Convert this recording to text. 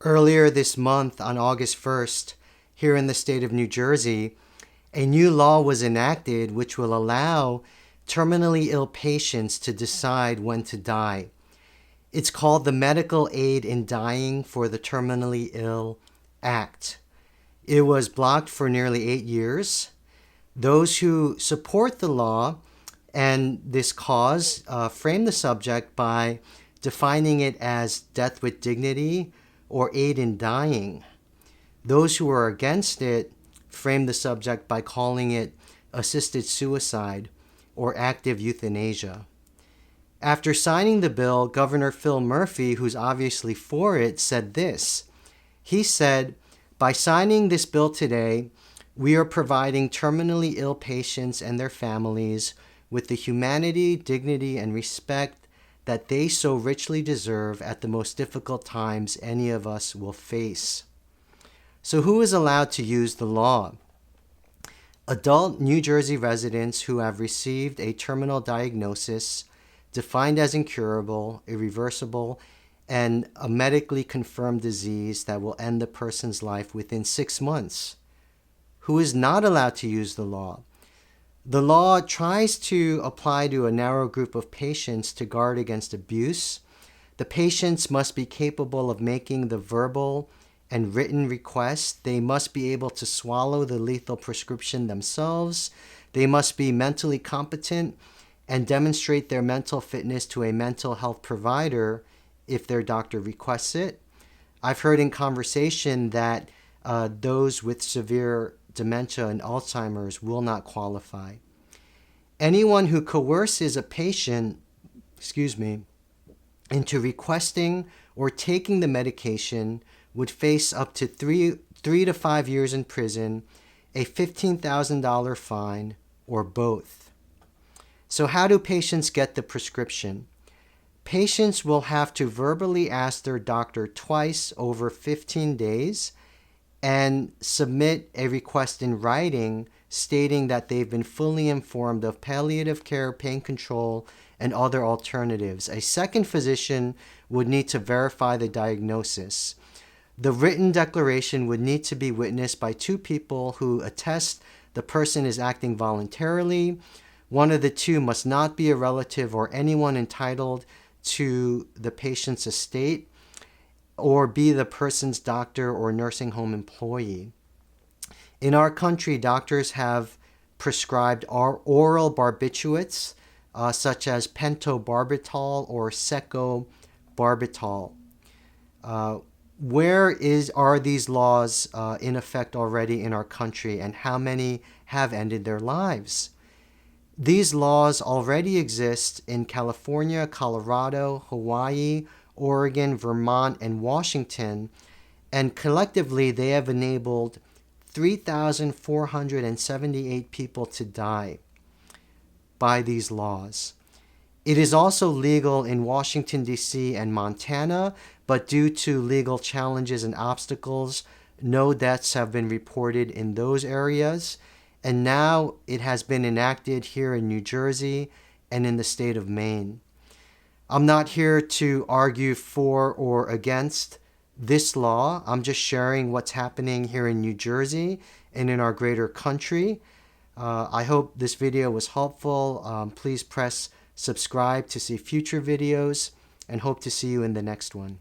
Earlier this month, on August 1st, here in the state of New Jersey, a new law was enacted which will allow terminally ill patients to decide when to die. It's called the Medical Aid in Dying for the Terminally Ill Act. It was blocked for nearly 8 years. Those who support the law and this cause frame the subject by defining it as death with dignity or aid in dying. Those who are against it frame the subject by calling it assisted suicide or active euthanasia. After signing the bill, Governor Phil Murphy, who's obviously for it, said this. He said, "By signing this bill today, we are providing terminally ill patients and their families with the humanity, dignity, and respect that they so richly deserve at the most difficult times any of us will face." So who is allowed to use the law? Adult New Jersey residents who have received a terminal diagnosis defined as incurable, irreversible, and a medically confirmed disease that will end the person's life within 6 months. Who is not allowed to use the law? The law tries to apply to a narrow group of patients to guard against abuse. The patients must be capable of making the verbal and written requests. They must be able to swallow the lethal prescription themselves. They must be mentally competent and demonstrate their mental fitness to a mental health provider if their doctor requests it. I've heard in conversation that those with severe dementia and Alzheimer's will not qualify. Anyone who coerces a patient, into requesting or taking the medication would face up to 3 to 5 years in prison, a $15,000 fine, or both. So how do patients get the prescription? Patients will have to verbally ask their doctor twice over 15 days and submit a request in writing stating that they've been fully informed of palliative care, pain control, and other alternatives. A second physician would need to verify the diagnosis. The written declaration would need to be witnessed by 2 people who attest the person is acting voluntarily. One of the 2 must not be a relative or anyone entitled to the patient's estate or be the person's doctor or nursing home employee. In our country, doctors have prescribed oral barbiturates such as pentobarbital or secobarbital. Where are these laws in effect already in our country, and how many have ended their lives? These laws already exist in California, Colorado, Hawaii, Oregon, Vermont, and Washington, and collectively they have enabled 3,478 people to die by these laws. It is also legal in Washington, D.C. and Montana, but due to legal challenges and obstacles, no deaths have been reported in those areas. And now it has been enacted here in New Jersey and in the state of Maine. I'm not here to argue for or against this law. I'm just sharing what's happening here in New Jersey and in our greater country. I hope this video was helpful. Please press subscribe to see future videos, and hope to see you in the next one.